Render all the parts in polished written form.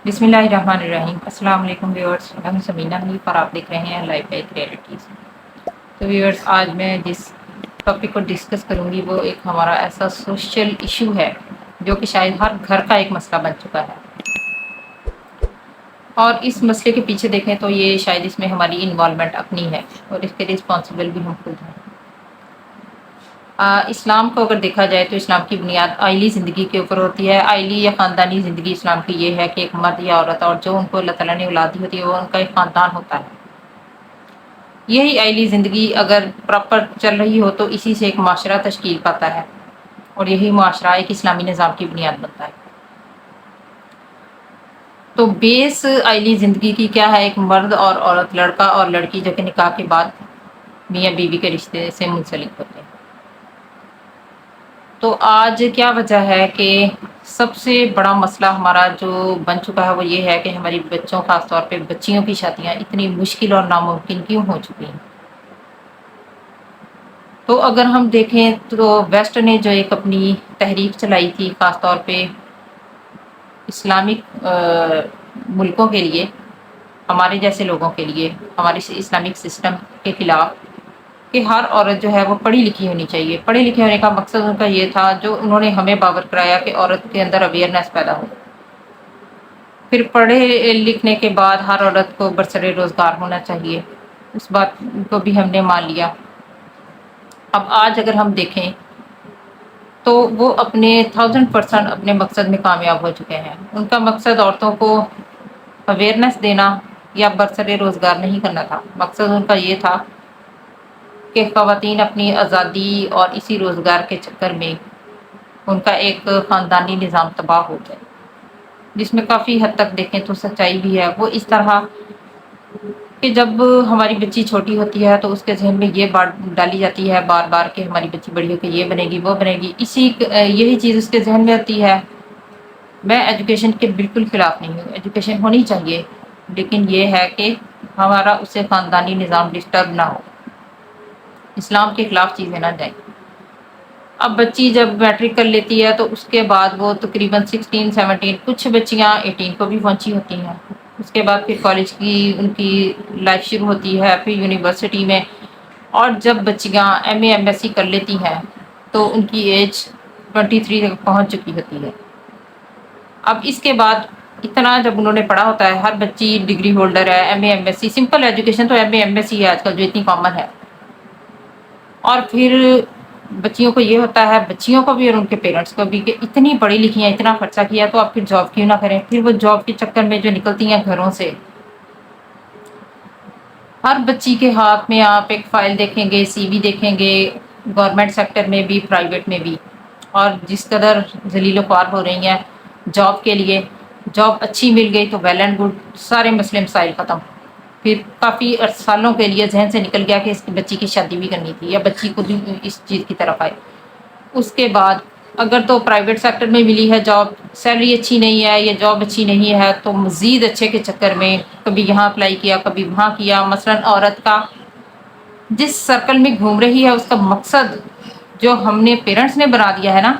بسم اللہ الرحمن الرحیم۔ السلام علیکم ویورز، میں ہوں سمینہ حنیف اور آپ دیکھ رہے ہیں لائف بائک ریئلٹیز۔ تو ویورز، آج میں جس ٹاپک کو ڈسکس کروں گی وہ ایک ہمارا ایسا سوشل ایشو ہے جو کہ شاید ہر گھر کا ایک مسئلہ بن چکا ہے، اور اس مسئلے کے پیچھے دیکھیں تو یہ شاید اس میں ہماری انوالومنٹ اپنی ہے اور اس کے رسپانسبل بھی ہم خود ہیں۔ اسلام کو اگر دیکھا جائے تو اسلام کی بنیاد آئلی زندگی کے اوپر ہوتی ہے۔ آئلی یا خاندانی زندگی اسلام کی یہ ہے کہ ایک مرد یا عورت اور جو ان کو اللہ تعالیٰ نے اولاد دی ہوتی ہے وہ ان کا ایک خاندان ہوتا ہے۔ یہی آئلی زندگی اگر پراپر چل رہی ہو تو اسی سے ایک معاشرہ تشکیل پاتا ہے، اور یہی معاشرہ ایک اسلامی نظام کی بنیاد بنتا ہے۔ تو بیس آئلی زندگی کی کیا ہے؟ ایک مرد اور عورت، لڑکا اور لڑکی جو کہ نکاح کے بعد میاں بیوی کے رشتے سے منسلک ہوتے ہیں۔ تو آج کیا وجہ ہے کہ سب سے بڑا مسئلہ ہمارا جو بن چکا ہے وہ یہ ہے کہ ہماری بچوں، خاص طور پہ بچیوں کی شادیاں اتنی مشکل اور ناممکن کیوں ہو چکی ہیں؟ تو اگر ہم دیکھیں تو ویسٹ نے جو ایک اپنی تحریک چلائی تھی، خاص طور پہ اسلامک ملکوں کے لیے، ہمارے جیسے لوگوں کے لیے، ہمارے اسلامک سسٹم کے خلاف، کہ ہر عورت جو ہے وہ پڑھی لکھی ہونی چاہیے۔ پڑھے لکھے ہونے کا مقصد ان کا یہ تھا، جو انہوں نے ہمیں باور کرایا کہ عورت کے اندر اویئرنیس پیدا ہو۔ پھر پڑھے لکھنے کے بعد ہر عورت کو برسر روزگار ہونا چاہیے، اس بات کو بھی ہم نے مان لیا۔ اب آج اگر ہم دیکھیں تو وہ اپنے 1000% اپنے مقصد میں کامیاب ہو چکے ہیں۔ ان کا مقصد عورتوں کو اویئرنیس دینا یا برسر روزگار نہیں کرنا تھا، مقصد ان کا یہ تھا کہ خواتین اپنی آزادی اور اسی روزگار کے چکر میں ان کا ایک خاندانی نظام تباہ ہو جائے، جس میں کافی حد تک دیکھیں تو سچائی بھی ہے۔ وہ اس طرح کہ جب ہماری بچی چھوٹی ہوتی ہے تو اس کے ذہن میں یہ بات ڈالی جاتی ہے بار بار کہ ہماری بچی بڑی ہو کے یہ بنے گی وہ بنے گی، یہی چیز اس کے ذہن میں آتی ہے۔ میں ایجوکیشن کے بالکل خلاف نہیں ہوں، ایجوکیشن ہونی چاہیے، لیکن یہ ہے کہ ہمارا اس سے خاندانی نظام ڈسٹرب نہ ہو، اسلام کے خلاف چیزیں نہ جائیں۔ اب بچی جب میٹرک کر لیتی ہے تو اس کے بعد وہ تقریباً 16 17، کچھ بچیاں 18 کو بھی پہنچی ہوتی ہیں۔ اس کے بعد پھر کالج کی ان کی لائف شروع ہوتی ہے، پھر یونیورسٹی میں، اور جب بچیاں M A M S C کر لیتی ہیں تو ان کی ایج 23 تک پہنچ چکی ہوتی ہے۔ اب اس کے بعد اتنا جب انہوں نے پڑھا ہوتا ہے، ہر بچی ڈگری ہولڈر ہے، M A M S C, simple education تو M A M S C ہے آج کل جو اتنی کامن ہے، اور پھر بچیوں کو یہ ہوتا ہے، بچیوں کو بھی اور ان کے پیرنٹس کو بھی، کہ اتنی پڑھی لکھی ہیں، اتنا خرچہ کیا تو آپ پھر جاب کیوں نہ کریں؟ پھر وہ جاب کے چکر میں جو نکلتی ہیں گھروں سے، ہر بچی کے ہاتھ میں آپ ایک فائل دیکھیں گے، سی وی دیکھیں گے، گورنمنٹ سیکٹر میں بھی پرائیویٹ میں بھی، اور جس قدر ذلیل و خوار ہو رہی ہیں جاب کے لیے۔ جاب اچھی مل گئی تو ویل اینڈ گڈ، سارے مسئلے مسائل ختم۔ پھر کافی سالوں کے لیے ذہن سے نکل گیا کہ اس بچی کی شادی بھی کرنی تھی یا بچی کو بھی اس چیز کی طرف آئے۔ اس کے بعد اگر تو پرائیویٹ سیکٹر میں ملی ہے جاب، سیلری اچھی نہیں ہے یا جاب اچھی نہیں ہے، تو مزید اچھے کے چکر میں کبھی یہاں اپلائی کیا کبھی وہاں کیا۔ مثلاً عورت کا جس سرکل میں گھوم رہی ہے، اس کا مقصد جو ہم نے پیرنٹس نے بنا دیا ہے نا،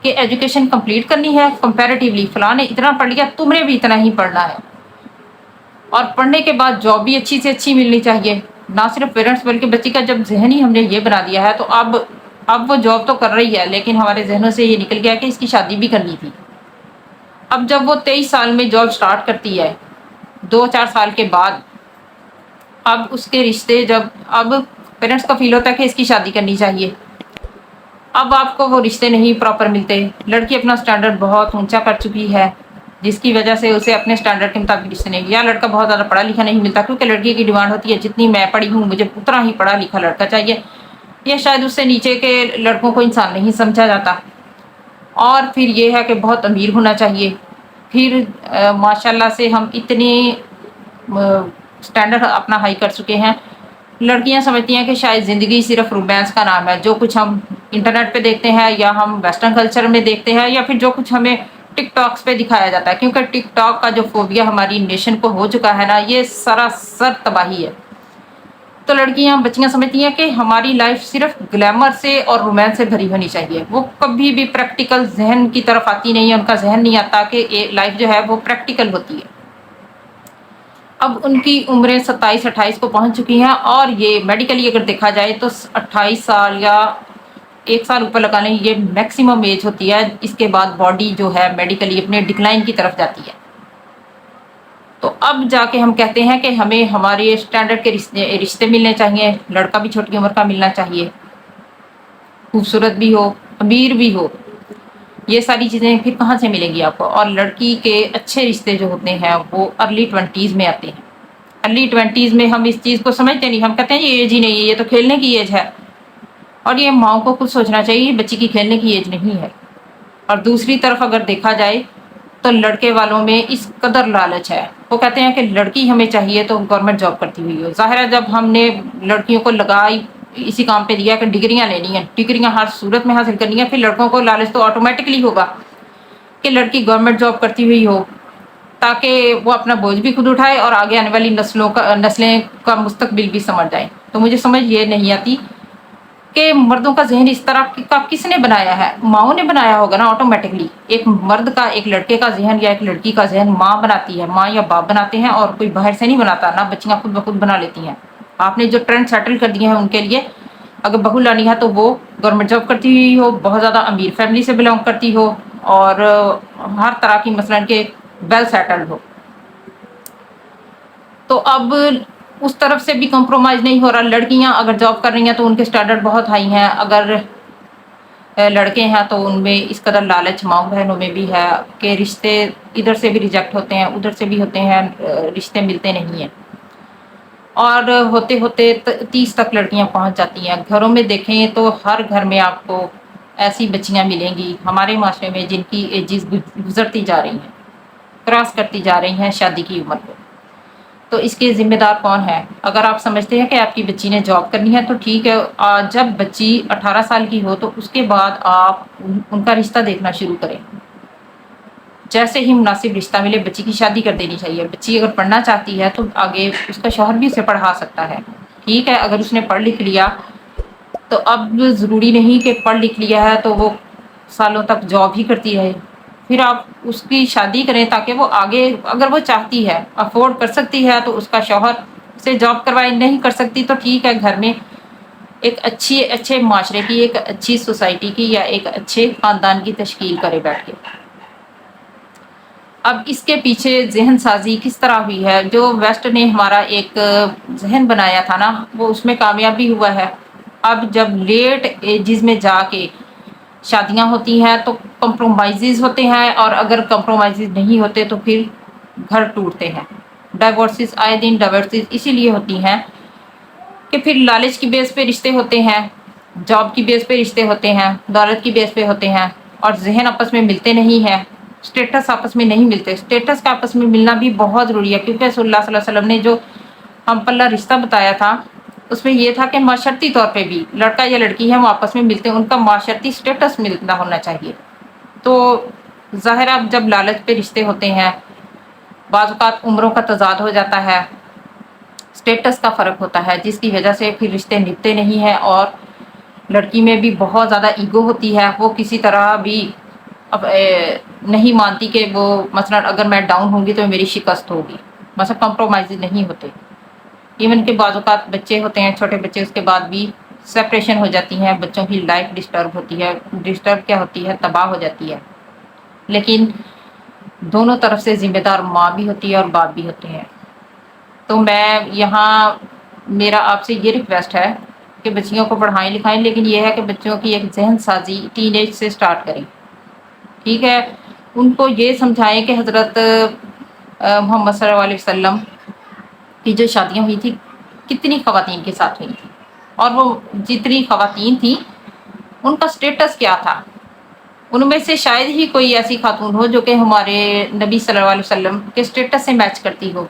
کہ ایجوکیشن کمپلیٹ کرنی ہے کمپیریٹیولی، فلاں نے اتنا پڑھ لیا تم نے بھی اتنا ہی پڑھنا ہے، اور پڑھنے کے بعد جاب بھی اچھی سے اچھی ملنی چاہیے۔ نہ صرف پیرنٹس بلکہ بچی کا جب ذہن ہی ہم نے یہ بنا دیا ہے تو اب وہ جاب تو کر رہی ہے، لیکن ہمارے ذہنوں سے یہ نکل گیا کہ اس کی شادی بھی کرنی تھی۔ اب جب وہ 23 سال میں جاب سٹارٹ کرتی ہے، 2 4 سال کے بعد، اب اس کے رشتے جب اب پیرنٹس کو فیل ہوتا ہے کہ اس کی شادی کرنی چاہیے، اب آپ کو وہ رشتے نہیں پراپر ملتے۔ لڑکی اپنا سٹینڈرڈ بہت اونچا کر چکی ہے، جس کی وجہ سے اسے اپنے سٹینڈرڈ کے مطابق رشتے نہیں، یا لڑکا بہت زیادہ پڑھا لکھا نہیں ملتا، کیونکہ لڑکی کی ڈیمانڈ ہوتی ہے جتنی میں پڑھی ہوں مجھے اتنا ہی پڑھا لکھا لڑکا چاہیے، یا شاید اس سے نیچے کے لڑکوں کو انسان نہیں سمجھا جاتا۔ اور پھر یہ ہے کہ بہت امیر ہونا چاہیے۔ پھر ماشاءاللہ سے ہم اتنے سٹینڈرڈ اپنا ہائی کر چکے ہیں، لڑکیاں سمجھتی ہیں کہ شاید زندگی صرف رومانس کا نام ہے، جو کچھ ہم انٹرنیٹ پہ دیکھتے ہیں یا ہم ویسٹرن کلچر میں دیکھتے ہیں یا پھر جو کچھ ہمیں ٹک ٹاکس پہ دکھایا جاتا ہے، کیونکہ ٹک ٹاک کا جو فوبیا ہماری نیشن کو ہو چکا ہے نا، یہ سراسر تباہی ہے۔ تو لڑکیاں بچیاں سمجھتی ہیں کہ ہماری لائف صرف گلیمر سے اور رومانس سے بھری ہونی چاہیے، وہ کبھی بھی پریکٹیکل ذہن کی طرف آتی نہیں ہے، ان کا ذہن نہیں آتا کہ لائف جو ہے وہ پریکٹیکل ہوتی ہے۔ اب ان کی عمریں 27-28 کو پہنچ چکی ہیں، اور یہ میڈیکلی اگر دیکھا جائے تو 28 سال یا 1 سال اوپر لگا لیں، یہ میکسیمم ایج ہوتی ہے، اس کے بعد باڈی جو ہے میڈیکلی اپنے ڈکلائن کی طرف جاتی ہے۔ تو اب جا کے ہم کہتے ہیں کہ ہمیں ہمارے اسٹینڈرڈ کے رشتے ملنے چاہیے، لڑکا بھی چھوٹی عمر کا ملنا چاہیے، خوبصورت بھی ہو، امیر بھی ہو۔ یہ ساری چیزیں پھر کہاں سے ملیں گی آپ کو؟ اور لڑکی کے اچھے رشتے جو ہوتے ہیں وہ ارلی 20s میں آتے ہیں۔ ارلی 20s میں ہم اس چیز کو سمجھتے نہیں، ہم کہتے ہیں یہ ایج ہی نہیں ہے، یہ تو کھیلنے کی ایج ہے، اور یہ ماؤں کو کچھ سوچنا چاہیے، بچی کی کھیلنے کی ایج نہیں ہے۔ اور دوسری طرف اگر دیکھا جائے تو لڑکے والوں میں اس قدر لالچ ہے، وہ کہتے ہیں کہ لڑکی ہمیں چاہیے تو گورنمنٹ جاب کرتی ہوئی ہو۔ ظاہر ہے جب ہم نے لڑکیوں کو لگائی اسی کام پہ دیا کہ ڈگریاں لینی ہیں، ڈگریاں ہر صورت میں حاصل کرنی ہیں، پھر لڑکوں کو لالچ تو آٹومیٹکلی ہوگا کہ لڑکی گورنمنٹ جاب کرتی ہوئی ہو، تاکہ وہ اپنا بوجھ بھی خود اٹھائے اور آگے آنے والی نسلیں کا مستقبل بھی سمجھ جائیں۔ تو مجھے سمجھ یہ نہیں آتی کہ مردوں کا ذہن اس طرح کا کس نے بنایا ہے؟ ماؤں نے بنایا ہوگا نا آٹومیٹکلی۔ ایک مرد کا، ایک لڑکے کا ذہن یا ایک لڑکی کا ذہن ماں بناتی ہے، ماں یا باپ بناتے ہیں، اور کوئی باہر سے نہیں بناتا، نہ بچیاں خود بخود بنا لیتی ہیں۔ آپ نے جو ٹرینڈ سیٹل کر دیے ہیں ان کے لیے، اگر بہو لانی ہے تو وہ گورنمنٹ جاب کرتی ہوئی ہو، بہت زیادہ امیر فیملی سے بلانگ کرتی ہو، اور ہر طرح کی مثلاً کہ ویل سیٹلڈ ہو۔ تو اب اس طرف سے بھی کمپرومائز نہیں ہو رہا۔ لڑکیاں اگر جاب کر رہی ہیں تو ان کے اسٹینڈرڈ بہت ہائی ہیں، اگر لڑکے ہیں تو ان میں اس قدر لالچ ماؤں بہنوں میں بھی ہے کہ رشتے ادھر سے بھی ریجیکٹ ہوتے ہیں، ادھر سے بھی ہوتے ہیں، رشتے ملتے نہیں ہیں، اور ہوتے ہوتے 30 تک لڑکیاں پہنچ جاتی ہیں۔ گھروں میں دیکھیں تو ہر گھر میں آپ کو ایسی بچیاں ملیں گی ہمارے معاشرے میں جن کی ایجز گزرتی جا رہی ہیں، کراس کرتی جا رہی ہیں شادی کی عمر کو۔ تو اس کے ذمہ دار کون ہے؟ اگر آپ سمجھتے ہیں کہ آپ کی بچی نے جاب کرنی ہے تو ٹھیک ہے، جب بچی 18 سال کی ہو تو اس کے بعد آپ ان کا رشتہ دیکھنا شروع کریں۔ جیسے ہی مناسب رشتہ ملے بچی کی شادی کر دینی چاہیے۔ بچی اگر پڑھنا چاہتی ہے تو آگے اس کا شوہر بھی اسے پڑھا سکتا ہے، ٹھیک ہے، اگر اس نے پڑھ لکھ لیا تو اب ضروری نہیں کہ پڑھ لکھ لیا ہے تو وہ سالوں تک جاب ہی کرتی رہے، پھر آپ اس کی شادی کریں تاکہ وہ آگے اگر وہ چاہتی ہے، افورڈ کر سکتی ہے تو اس کا شوہر سے جاب کروائے، نہیں کر سکتی تو ٹھیک ہے، گھر میں ایک اچھے معاشرے کی، ایک اچھی سوسائٹی کی یا ایک اچھے خاندان کی تشکیل کرے بیٹھ کے۔ اب اس کے پیچھے ذہن سازی کس طرح ہوئی ہے؟ جو ویسٹ نے ہمارا ایک ذہن بنایا تھا نا، وہ اس میں کامیاب بھی ہوا ہے۔ اب جب لیٹ ایجز میں جا کے شادیاں ہوتی ہیں تو کمپرومائزز ہوتے ہیں، اور اگر کمپرومائزز نہیں ہوتے تو پھر گھر ٹوٹتے ہیں۔ ڈائیورسز آئے دن ڈائیورسز اسی لیے ہوتی ہیں کہ پھر لالچ کی بیس پہ رشتے ہوتے ہیں، جاب کی بیس پہ رشتے ہوتے ہیں، دولت کی بیس پہ ہوتے ہیں، اور ذہن آپس میں ملتے نہیں ہیں، اسٹیٹس آپس میں نہیں ملتے۔ اسٹیٹس کا آپس میں ملنا بھی بہت ضروری ہے، کیونکہ رسول اللہ صلی اللہ علیہ وسلم نے جو ہم پلہ رشتہ بتایا تھا اس میں یہ تھا کہ معاشرتی طور پہ بھی لڑکا یا لڑکی ہے وہ آپس میں ملتے ہیں، ان کا معاشرتی اسٹیٹس ملتا ہونا چاہیے۔ تو ظاہر اب جب لالچ پہ رشتے ہوتے ہیں، بعض اوقات عمروں کا تضاد ہو جاتا ہے، اسٹیٹس کا فرق ہوتا ہے، جس کی وجہ سے پھر رشتے نبھتے نہیں ہیں، اور لڑکی میں بھی بہت زیادہ ایگو ہوتی ہے، وہ کسی طرح بھی اب نہیں مانتی کہ وہ مثلا اگر میں ڈاؤن ہوں گی تو میری شکست ہوگی، مثلا کمپرومائز نہیں ہوتے۔ ایون کہ بعض اوقات بچے ہوتے ہیں چھوٹے بچے، اس کے بعد بھی سپریشن ہو جاتی ہیں، بچوں کی لائف ڈسٹرب ہوتی ہے، ڈسٹرب کیا ہوتی ہے، تباہ ہو جاتی ہے۔ لیکن دونوں طرف سے ذمہ دار ماں بھی ہوتی ہے اور باپ بھی ہوتے ہیں۔ تو میں یہاں میرا آپ سے یہ ریکویسٹ ہے کہ بچیوں کو پڑھائیں لکھائیں، لیکن یہ ہے کہ بچوں کی ایک ذہن سازی ٹین ایج سے سٹارٹ کریں، ٹھیک ہے، ان کو یہ سمجھائیں کہ حضرت محمد صلی اللہ علیہ وسلم کی جو شادیاں ہوئی تھی کتنی خواتین کے ساتھ ہوئی تھی، اور وہ جتنی خواتین تھیں ان کا سٹیٹس کیا تھا۔ ان میں سے شاید ہی کوئی ایسی خاتون ہو جو کہ ہمارے نبی صلی اللہ علیہ وسلم کے سٹیٹس سے میچ کرتی ہو،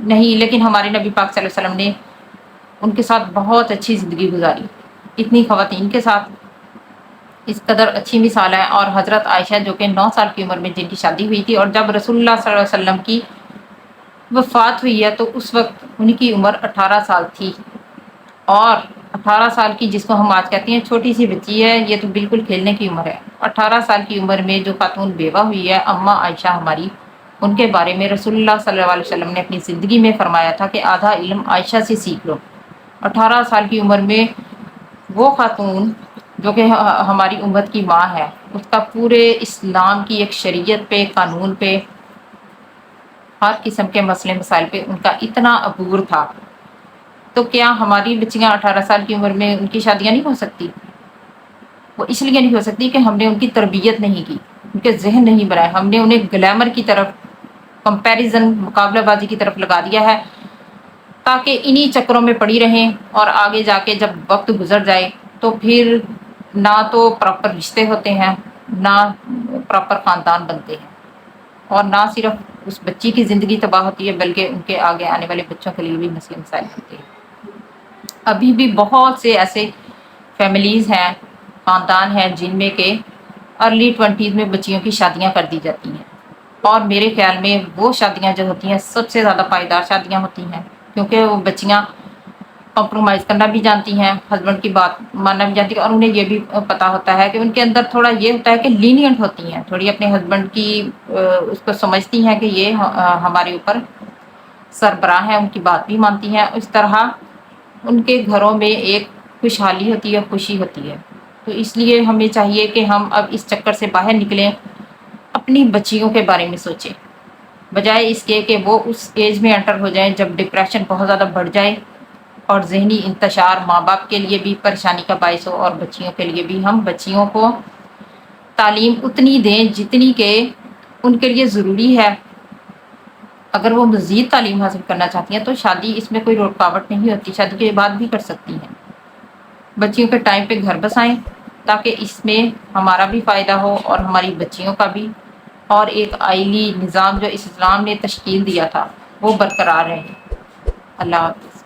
نہیں، لیکن ہمارے نبی پاک صلی اللہ علیہ وسلم نے ان کے ساتھ بہت اچھی زندگی گزاری، اتنی خواتین کے ساتھ، اس قدر اچھی مثال ہے۔ اور حضرت عائشہ جو کہ 9 سال کی عمر میں جن کی شادی ہوئی تھی، اور جب رسول اللہ صلی اللہ علیہ وسلم کی وفات ہوئی ہے تو اس وقت ان کی عمر 18 سال تھی، اور 18 سال کی جس کو ہم آج کہتے ہیں چھوٹی سی بچی ہے، یہ تو بالکل کھیلنے کی عمر ہے۔ 18 سال کی عمر میں جو خاتون بیوہ ہوئی ہے اماں عائشہ ہماری، ان کے بارے میں رسول اللہ صلی اللہ علیہ وسلم نے اپنی زندگی میں فرمایا تھا کہ آدھا علم عائشہ سے سیکھ لو۔ 18 سال کی عمر میں وہ خاتون جو کہ ہماری امت کی ماں ہے، اس کا پورے اسلام کی ایک شریعت پہ، قانون پہ، ہر قسم کے مسئلے مسائل پہ ان کا اتنا عبور تھا، تو کیا ہماری بچیاں 18 سال کی عمر میں ان کی شادیاں نہیں ہو سکتی؟ وہ اس لیے نہیں ہو سکتی کہ ہم نے ان کی تربیت نہیں کی، ان کے ذہن نہیں بنائے، ہم نے انہیں گلیمر کی طرف، کمپیریزن، مقابلہ بازی کی طرف لگا دیا ہے، تاکہ انہی چکروں میں پڑی رہیں، اور آگے جا کے جب وقت گزر جائے تو پھر نہ تو پراپر رشتے ہوتے ہیں، نہ پراپر خاندان بنتے ہیں، اور نہ صرف اس بچی کی زندگی تباہ ہوتی ہے بلکہ ان کے آگے آنے والے بچوں کے لیے بھی مسئلے مسائل ہوتے ہیں۔ ابھی بھی بہت سے ایسے فیملیز ہیں، خاندان ہیں، جن میں کہ ارلی 20s میں بچیوں کی شادیاں کر دی جاتی ہیں، اور میرے خیال میں وہ شادیاں جو ہوتی ہیں سب سے زیادہ پائیدار شادیاں ہوتی ہیں، کیونکہ وہ بچیاں کمپرومائز کرنا بھی جانتی ہیں، ہسبینڈ کی بات ماننا بھی جانتی ہیں، اور انہیں یہ بھی پتا ہوتا ہے کہ ان کے اندر تھوڑا یہ ہوتا ہے کہ لینینٹ ہوتی ہیں، تھوڑی اپنے ہسبینڈ کی اس کو سمجھتی ہیں کہ یہ ہمارے اوپر سربراہ ہیں، ان کی بات بھی مانتی ہیں، اس طرح ان کے گھروں میں ایک خوشحالی ہوتی ہے، خوشی ہوتی ہے۔ تو اس لیے ہمیں چاہیے کہ ہم اب اس چکر سے باہر نکلیں، اپنی بچیوں کے بارے میں سوچیں، بجائے اس کے کہ وہ اس ایج میں انٹر ہو جائیں جب ڈپریشن بہت زیادہ بڑھ جائے، اور ذہنی انتشار ماں باپ کے لیے بھی پریشانی کا باعث ہو، اور بچیوں کے لیے بھی۔ ہم بچیوں کو تعلیم اتنی دیں جتنی کہ ان کے لیے ضروری ہے، اگر وہ مزید تعلیم حاصل کرنا چاہتی ہیں تو شادی اس میں کوئی رکاوٹ نہیں ہوتی، شادی کے بعد بھی کر سکتی ہیں۔ بچیوں کے ٹائم پہ گھر بسائیں تاکہ اس میں ہمارا بھی فائدہ ہو اور ہماری بچیوں کا بھی، اور ایک آئلی نظام جو اس اسلام نے تشکیل دیا تھا وہ برقرار رہے۔ اللہ حافظ۔